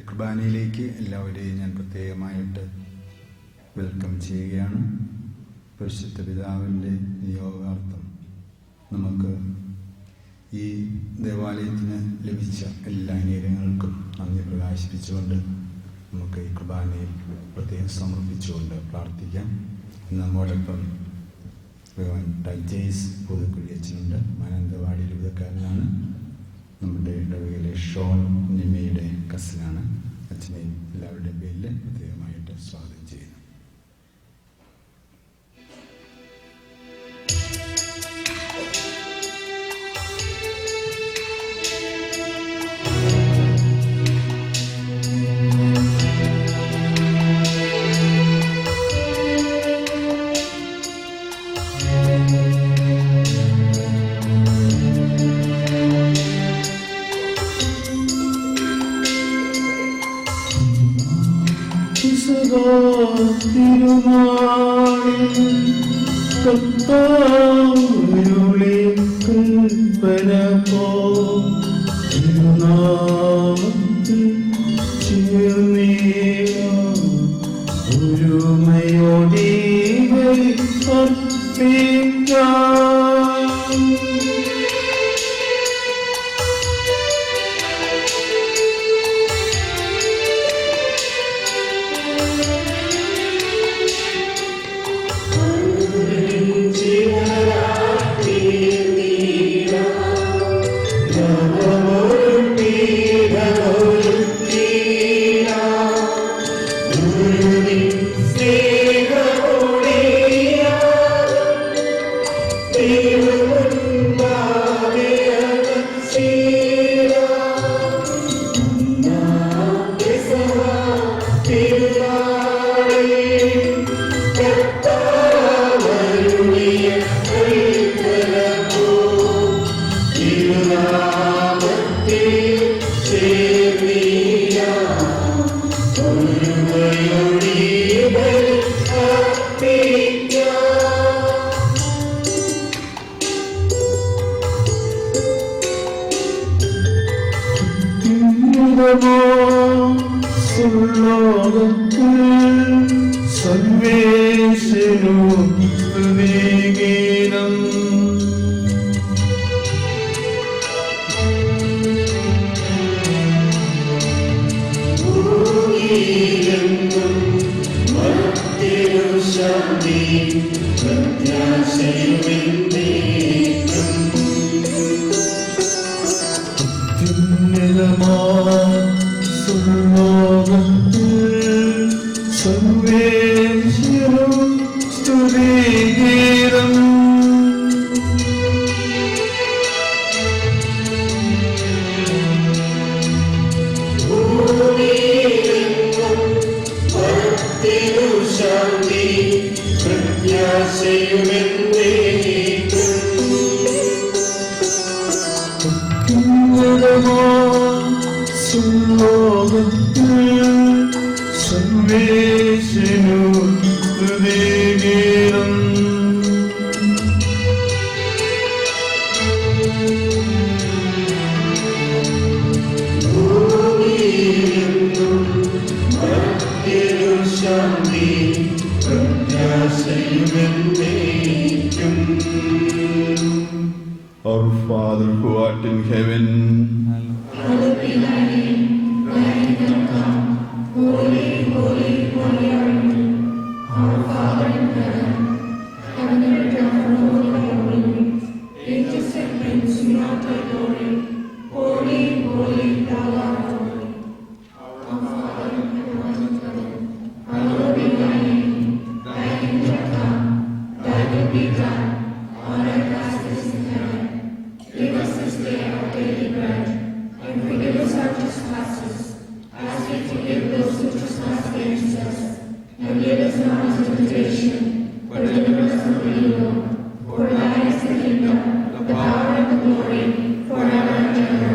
കുർബാനയിലേക്ക് എല്ലാവരെയും ഞാൻ പ്രത്യേകമായിട്ട് വെൽക്കം ചെയ്യുകയാണ്. പരിശുദ്ധ പിതാവിൻ്റെ നിയോഗാർത്ഥം നമുക്ക് ഈ ദേവാലയത്തിന് ലഭിച്ച എല്ലാ അനുഗ്രഹങ്ങൾക്കും നന്ദി പ്രകാശിപ്പിച്ചുകൊണ്ട് നമുക്ക് ഈ കുർബാനയിൽ പ്രത്യേകം സമർപ്പിച്ചുകൊണ്ട് പ്രാർത്ഥിക്കാം. നമ്മോടൊപ്പം ടൈജേസ് പുതുക്കുഴിയച്ഛനുണ്ട്. മാനന്തവാടി രൂപക്കാരനാണ്. നമ്മുടെ ഇടവകയിലെ ഷോൺ നിമയുടെ കസിനാണ്. അച്ഛനെ എല്ലാവരുടെയും പേരിൽ പ്രത്യേകമായിട്ട് സ്വാഗതം ചെയ്യുന്നു. Dear സർവേശ്വരോ സ്തുതിഗീതം. Our Father who art in heaven, hallowed be thy name. Thy kingdom come. Holy, holy, holy are you. Our Father in heaven, heaven and earth are full of your glory. Angels and men sing out thy glory. Holy, holy, thou art holy. Our Father in heaven, hallowed be thy name. Thy kingdom come. Thy will be done on earth as it is in heaven. Give us this day our daily bread, and forgive us our trespasses, as we forgive those who trespass against us. And lead us not into temptation, but deliver us from evil. For thine is the kingdom, the power, and the glory, forever and ever.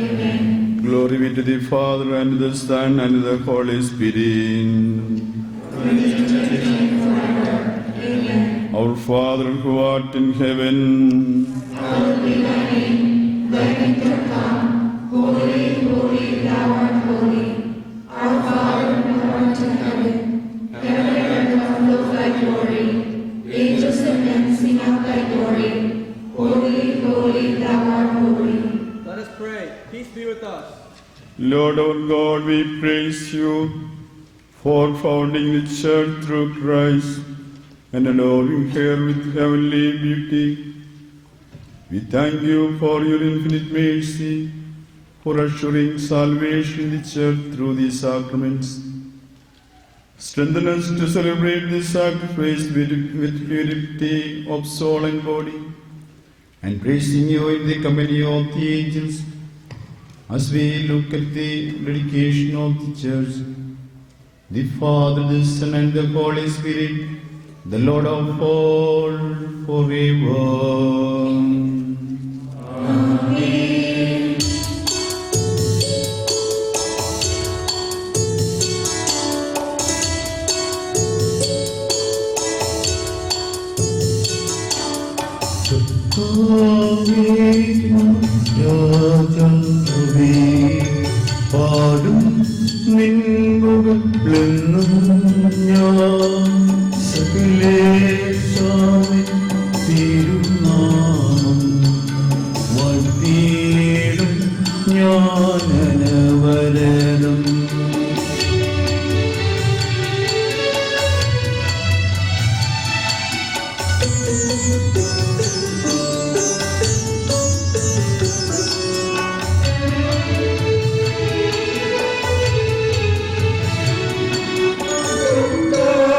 Amen. Glory be to the Father, and to the Son, and to the Holy Spirit. Our Father who art in heaven, hallowed be thy name. Thy kingdom come. Holy, holy, thou art holy. Our Father who art in heaven, heaven and earth are full of thy glory. Angels and men sing out thy glory. Holy, holy, thou art holy. Let us pray. Peace be with us. Lord our God, we praise you for founding the church through Christ and adorning her with heavenly beauty. We thank you for your infinite mercy, for assuring salvation in the church through these sacraments. Strengthen us to celebrate this sacrifice with purity of soul and body, and praising you in the company of the angels, as we look at the dedication of the church, the Father, the Son, and the Holy Spirit, the Lord of all, forever. Amen. പാടും നിൻമുഖെന്നും ഞാൻ സകലേശാമി തിരുനാമം വന്ദിടും ജ്ഞാനവരദം. Oh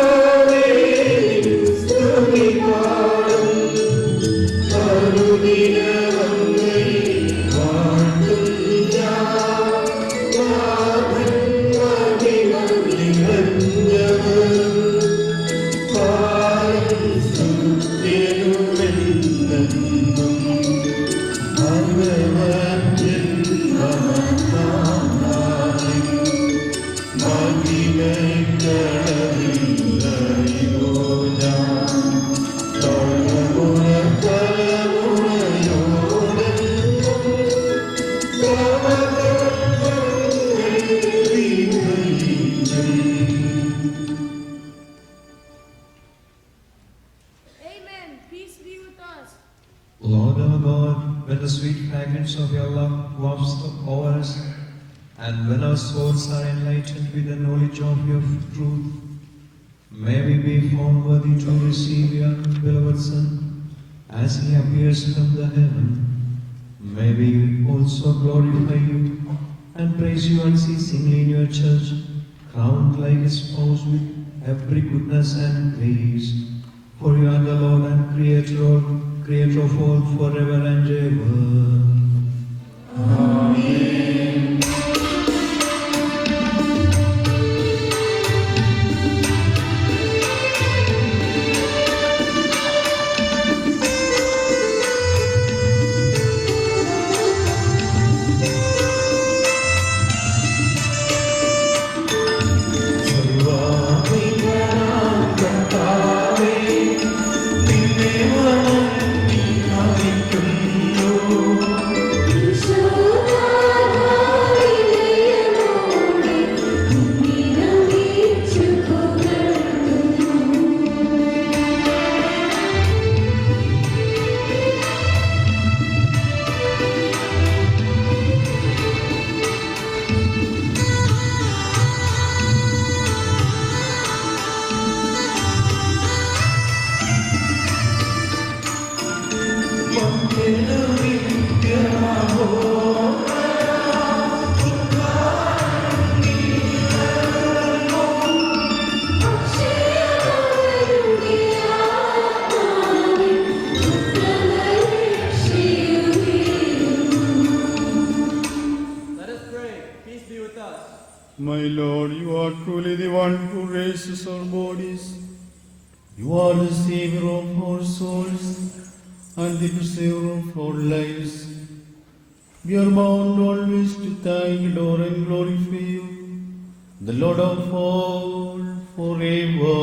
God, when the sweet fragrance of your love wafts over us, and when our souls are enlightened with the knowledge of your truth, may we be found worthy to receive your beloved Son as he appears from the heaven. May we also glorify you and praise you unceasingly in your church, crowned like a spouse with every goodness and grace. For you are the Lord and Creator of all, forever and ever. Amen. Let us pray. Peace be with us. My Lord, you are truly the one who raises our bodies. You are the Savior of our souls and the preserver of our lives. We are bound always to thank, adore, and glorify you, the Lord of all, forever.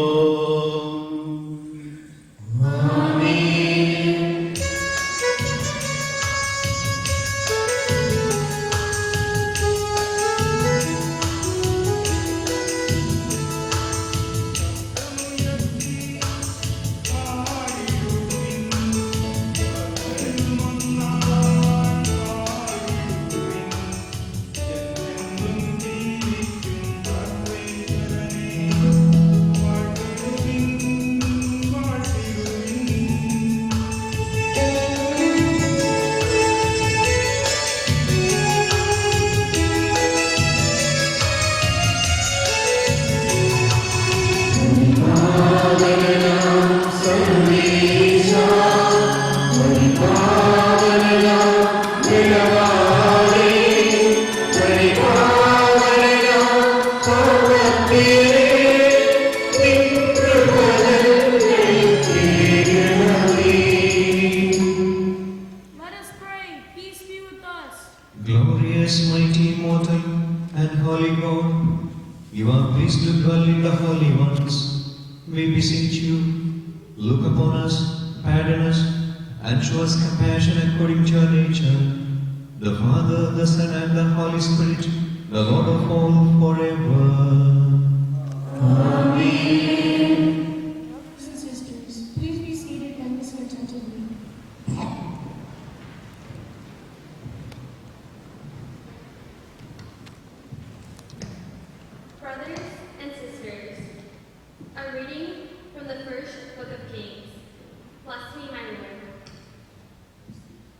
Let us pray. Peace be with us. Glorious, mighty, immortal, and holy God, you are pleased to dwell in the holy ones. We beseech you, look upon us, pardon us, and show us compassion according to your nature. The Father, the Son, and the Holy Spirit, the Lord of all, forever. Brothers and sisters, please be seated and listen attentively. Brothers